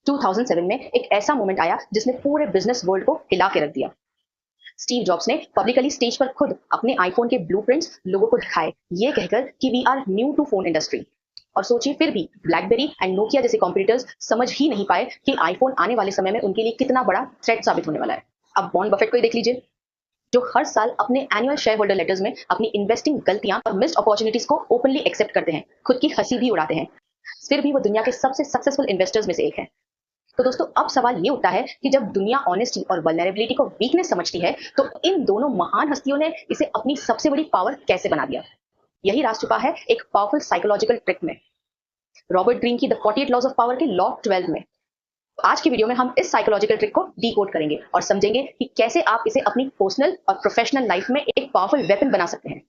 2007 में एक ऐसा मोमेंट आया जिसने पूरे बिजनेस वर्ल्ड को हिला के रख दिया। स्टीव जॉब्स ने पब्लिकली स्टेज पर खुद अपने आईफोन के ब्लूप्रिंट्स लोगों को दिखाए, ये कहकर कि we are new to phone industry. और सोचिए, फिर भी ब्लैकबेरी एंड नोकिया जैसे कॉम्पिटिटर्स समझ ही नहीं पाए कि आईफोन आने वाले समय में उनके लिए कितना बड़ा थ्रेट साबित होने वाला है। अब वॉरेन बफेट को ही देख लीजिए, जो हर साल अपने एनुअल शेयर होल्डर लेटर्स में अपनी इन्वेस्टिंग गलतियां और मिस्ड अपॉर्चुनिटीज को ओपनली एक्सेप्ट करते हैं, खुद की हंसी भी उड़ाते हैं। फिर भी वो दुनिया के सबसे सक्सेसफुल इन्वेस्टर्स में से एक है। तो दोस्तों, अब सवाल ये उठता है कि जब दुनिया ऑनेस्टी और वल्नरेबिलिटी को वीकनेस समझती है, तो इन दोनों महान हस्तियों ने इसे अपनी सबसे बड़ी पावर कैसे बना दिया। यही राज छुपा है एक पावरफुल साइकोलॉजिकल ट्रिक में, रॉबर्ट ग्रीन की द 48 लॉज ऑफ पावर के लॉ 12 में। आज की वीडियो में हम इस साइकोलॉजिकल ट्रिक को डीकोड करेंगे और समझेंगे कि कैसे आप इसे अपनी पर्सनल और प्रोफेशनल लाइफ में एक पावरफुल वेपन बना सकते हैं।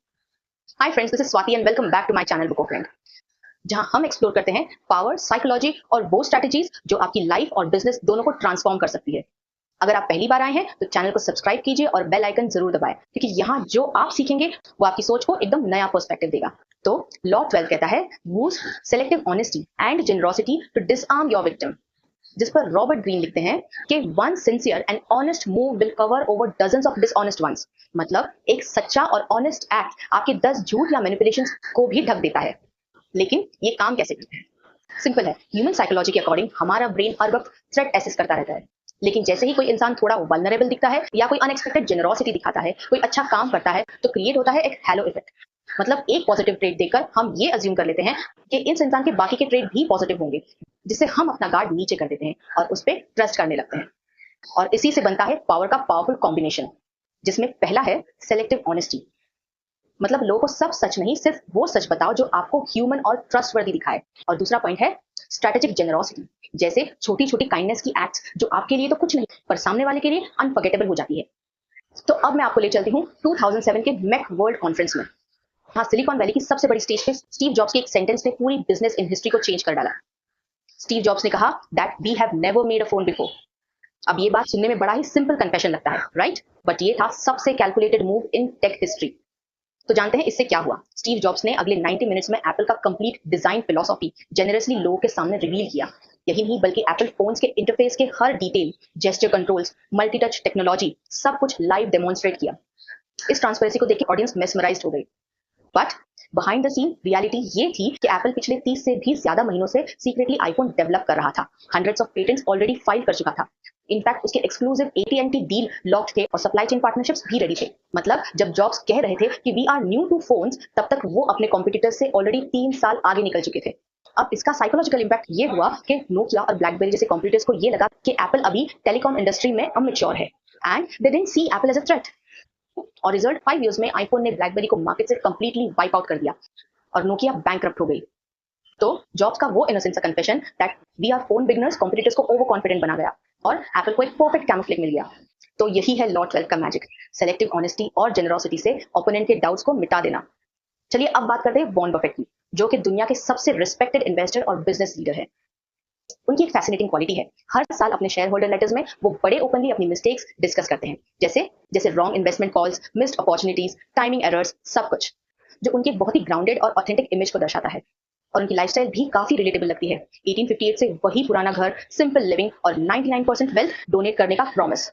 Hi friends, this is Swati and welcome back to my channel book of friend, जहां हम एक्सप्लोर करते हैं पावर, साइकोलॉजी और वो स्ट्रैटेजीज जो आपकी लाइफ और बिजनेस दोनों को ट्रांसफॉर्म कर सकती है। अगर आप पहली बार आए हैं तो चैनल को सब्सक्राइब कीजिए और बेल आइकन जरूर दबाएं, क्योंकि यहाँ जो आप सीखेंगे वो आपकी सोच को एकदम नया पर्सपेक्टिव देगा। तो लॉ 12 कहता है, use selective honesty and generosity to disarm your victim, जिस पर रॉबर्ट ग्रीन लिखते हैं कि one sincere and honest move will cover over dozens of dishonest ones. मतलब एक सच्चा और ऑनेस्ट एक्ट आपके 10 झूठ या मैनिपुलेशंस को भी ढक देता है। लेकिन ये काम कैसे करता है? सिंपल है। ह्यूमन साइकोलॉजी के अकॉर्डिंग हमारा ब्रेन हर वक्त थ्रेट एसेस करता रहता है, लेकिन जैसे ही कोई इंसान थोड़ा वल्नरेबल दिखता है या कोई अनएक्सपेक्टेड जेनरोसिटी दिखाता है, कोई अच्छा काम करता है, तो क्रिएट होता है एक हैलो इफेक्ट। मतलब एक पॉजिटिव ट्रेड देखकर हम ये अज्यूम कर लेते हैं कि इस इंसान के बाकी के ट्रेड भी पॉजिटिव होंगे, जिससे हम अपना गार्ड नीचे कर देते हैं और उस पर ट्रस्ट करने लगते हैं। और इसी से बनता है पावर का पावरफुल कॉम्बिनेशन, जिसमें पहला है सेलेक्टिव ऑनेस्टी। मतलब लोगों को सब सच नहीं, सिर्फ वो सच बताओ जो आपको ह्यूमन और ट्रस्टवर्दी दिखाए। और दूसरा पॉइंट है स्ट्रेटेजिक जेनरोसिटी, जैसे छोटी छोटी काइंडनेस की एक्ट्स जो आपके लिए तो कुछ नहीं पर सामने वाले के लिए अनफॉरगेटेबल हो जाती है। तो अब मैं आपको ले चलती हूँ 2007 के मैक वर्ल्ड कॉन्फ्रेंस में। हाँ, सिलिकॉन वैली की सबसे बड़ी स्टेज पे स्टीव जॉब्स के एक सेंटेंस ने पूरी बिजनेस इन हिस्ट्री को चेंज कर डाला। स्टीव जॉब्स ने कहा that we have never made a phone before. अब ये बात सुनने में बड़ा ही सिंपल कन्फेशन लगता है, राइट? बट ये था सबसे calculated move in tech history. तो जानते हैं इससे क्या हुआ। स्टीव जॉब्स ने अगले 90 मिनट्स में एप्पल का कंप्लीट डिजाइन फिलॉसफी जेनरसली लोगों के सामने रिवील किया। यही नहीं, बल्कि एप्पल फोन्स के इंटरफेस के हर detail, gesture controls, multi touch technology, सब कुछ लाइव डेमोन्स्ट्रेट किया। इस ट्रांसपेरेंसी को देख के ऑडियंस मेस्मराइज्ड हो गई। But behind the scene reality ये थी कि एप्पल पिछले 30 से भी ज्यादा महीनों से सीक्रेटली आईफोन डेवलप कर रहा था। Hundreds of patents already file कर चुका था। इनफैक्ट उसके एक्सक्लूसिव AT&T डील लॉक्ड थे और सप्लाई चेन पार्टनरशिप्स भी रेडी थे। मतलब जब जॉब्स कह रहे थे कि we are new to phones, तब तक वो अपने कॉम्पिटिटर्स से ऑलरेडी 3 साल आगे निकल चुके थे। अब इसका साइकोलॉजिकल इंपैक्ट ये हुआ कि नोकिया और ब्लैकबेरी जैसे कॉम्पिटिटर्स को ये लगा कि एप्पल अभी टेलीकॉम इंडस्ट्री में अमेच्योर है and they didn't see Apple as a threat. और रिजल्ट 5 इयर्स में आईफोन ने ब्लैकबेरी को मार्केट से कंप्लीटली वाइप आउट कर दिया और नोकिया बैंकरप्ट हो गई। तो जॉब्स का वो इनोसेंट सा confession that we are phone beginners competitors को ओवर कॉन्फिडेंट बना गया और एप्पल को एक परफेक्ट कैमोफ्लेज मिल गया। तो यही है लॉ 12 का मैजिक, सेलेक्टिव ऑनेस्टी और जेनरोसिटी से ओपोनेंट के डाउट्स को मिटा देना। चलिए अब बात करते हैं वॉरेन बफेट की, जो कि दुनिया के सबसे रिस्पेक्टेड इन्वेस्टर और बिजनेस लीडर है। उनकी एक फैसिनेटिंग क्वालिटी है, हर साल अपने शेयर होल्डर लेटर्स में वो बड़े ओपनली अपनी मिस्टेक्स डिस्कस करते हैं, जैसे जैसे wrong investment calls, missed opportunities, timing errors, सब कुछ, जो उनकी बहुत ही ग्राउंडेड और ऑथेंटिक इमेज को दर्शाता है। और उनकी लाइफस्टाइल भी काफी रिलेटेबल लगती है। 1858 से वही पुराना घर, सिंपल लिविंग और 99% वेल्थ डोनेट करने का प्रॉमिस।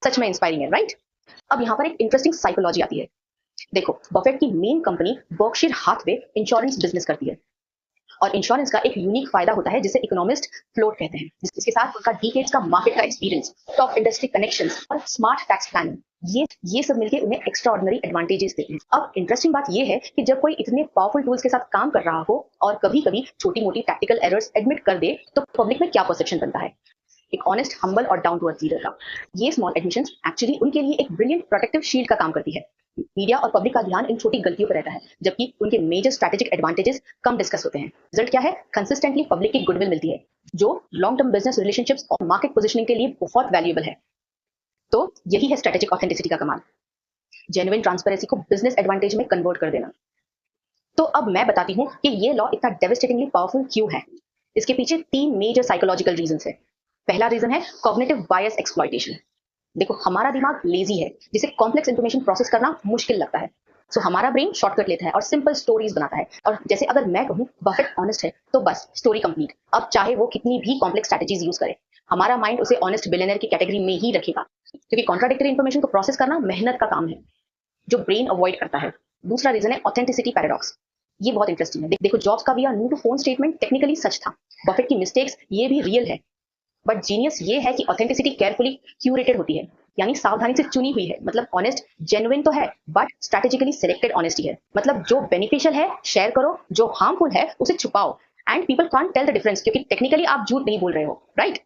सच में इंस्पायरिंग है, राइट? अब यहाँ पर एक इंटरेस्टिंग साइकोलॉजी आती है। देखो, बफेट की main company Berkshire Hathaway insurance business करती है, और इंश्योरेंस का एक यूनिक फायदा होता है जिसे इकोनॉमिस्ट फ्लोट कहते हैं, जिसके साथ उनका डिकेड्स का मार्केट का एक्सपीरियंस, टॉप इंडस्ट्री कनेक्शंस और स्मार्ट टैक्स प्लानिंग, ये सब मिलके उन्हें एक्स्ट्राऑर्डिनरी एडवांटेजेस देते हैं। अब इंटरेस्टिंग बात ये है कि जब कोई इतने पावरफुल टूल्स के साथ काम कर रहा हो और कभी कभी छोटी मोटी टैक्टिकल एरर्स एडमिट कर दे, तो पब्लिक में क्या परसेप्शन बनता है एक ऑनेस्ट, हम्बल और डाउन टू अर्थ लीडर का। ये स्मॉल एडमिशंस एक्चुअली उनके लिए एक ब्रिलियंट प्रोटेक्टिव शील्ड का काम करती है। मीडिया और पब्लिक का ध्यान इन छोटी गलतियों पर रहता है, जबकि उनके मेजर स्ट्रैटेजिक एडवांटेजेस कम डिस्कस होते हैं। रिजल्ट क्या है? कंसिस्टेंटली पब्लिक की गुडविल मिलती है, जो लॉन्ग टर्म बिजनेस रिलेशनशिप्स और मार्केट पोजीशनिंग के लिए बहुत वैल्यूएबल है। तो यही है स्ट्रैटेजिक ऑथेंटिसिटी का कमाल, जेन्युइन ट्रांसपेरेंसी को बिजनेस एडवांटेज में कन्वर्ट कर देना। तो अब मैं बताती हूँ कि ये लॉ इतना डेविस्टेटिंगली पावरफुल क्यों है। इसके पीछे 3 मेजर साइकोलॉजिकल रीजंस है। पहला रीजन है कॉग्निटिव बायस एक्सप्लॉइटेशन। देखो, हमारा दिमाग लेजी है, जिसे कॉम्प्लेक्स इंफॉर्मेशन प्रोसेस करना मुश्किल लगता है। सो हमारा ब्रेन शॉर्टकट लेता है और सिंपल स्टोरीज बनाता है। और जैसे अगर मैं कहूँ बफेट ऑनेस्ट है तो बस स्टोरी कंप्लीट। अब चाहे वो कितनी भी कॉम्प्लेक्स स्ट्रेटजीज यूज करे, हमारा माइंड उसे ऑनेस्ट बिलियनर की कैटेगरी में ही रखेगा, क्योंकि कॉन्ट्राडिक्टरी इन्फॉर्मेशन को प्रोसेस करना मेहनत का काम है जो ब्रेन अवॉइड करता है। दूसरा रीजन है ऑथेंटिसिटी पैराडॉक्स। ये बहुत इंटरेस्टिंग है। देखो, जॉब्स का we are new to phone statement technically सच था, बफेट की मिस्टेक्स ये भी रियल है, बट जीनियस ये है कि ऑथेंटिसिटी केयरफुली क्यूरेटेड होती है, यानी सावधानी से चुनी हुई है। मतलब ऑनेस्ट जेन्युइन तो है बट स्ट्रेटेजिकली सिलेक्टेड ऑनेस्टी है। मतलब जो बेनिफिशियल है शेयर करो, जो हार्मफुल है उसे छुपाओ, and people can't tell the difference, क्योंकि टेक्निकली आप झूठ नहीं बोल रहे हो, राइट?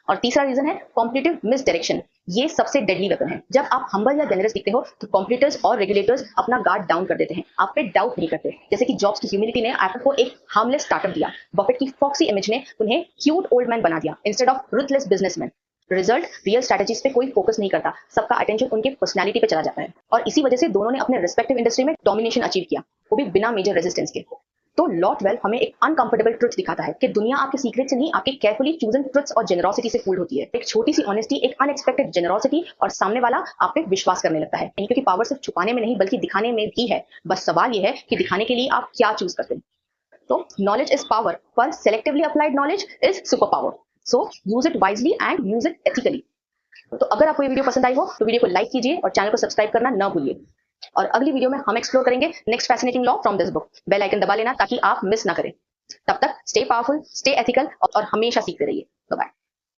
और तीसरा रीजन है कॉम्पिटिटिव मिस डायरेक्शन। ये सबसे डेडली वेपन है। जब आप हम्बल या जेनरस दिखते हो तो कॉम्पिटिटर्स और रेगुलेटर्स अपना गार्ड डाउन कर देते हैं, आप पे डाउट नहीं करते। जैसे कि जॉब्स की ह्यूमिलिटी ने एप्पल को एक हार्मलेस स्टार्टअप दिया, बफेट की फॉक्सी इमेज ने उन्हें क्यूट ओल्ड मैन बना दिया instead of ruthless businessman. Result, real strategies पे कोई फोकस नहीं करता, सबका अटेंशन उनके पर्सनालिटी पे चला जाता है। और इसी वजह से दोनों ने अपने रिस्पेक्टिव इंडस्ट्री में डोमिनेशन अचीव किया, वो भी बिना मेजर रेजिस्टेंस के। तो लॉ 12 हमें एक अनकंफर्टेबल ट्रुथ दिखाता है कि दुनिया आपके सीक्रेट से नहीं, आपके केयरफुली चूजन ट्रुथ्स और जेनरोसिटी से फूल्ड होती है। एक छोटी सी ऑनेस्टी, एक अनएक्सपेक्टेड जेनरोसिटी, और सामने वाला आप पे विश्वास करने लगता है। क्योंकि पावर सिर्फ छुपाने में नहीं बल्कि दिखाने में भी है। बस सवाल ये है कि दिखाने के लिए आप क्या चूज करते हैं। तो नॉलेज इज पावर, पर selectively applied knowledge is super power. So use it wisely and use it ethically. तो अगर आपको ये वीडियो पसंद आई हो तो वीडियो को लाइक कीजिए और चैनल को सब्सक्राइब करना ना भूलिए। और अगली वीडियो में हम एक्सप्लोर करेंगे next fascinating law from this book. Bell icon दबा लेना ताकि आप मिस ना करें। तब तक स्टे पावरफुल, स्टे एथिकल और हमेशा सीखते रहिए। Bye bye.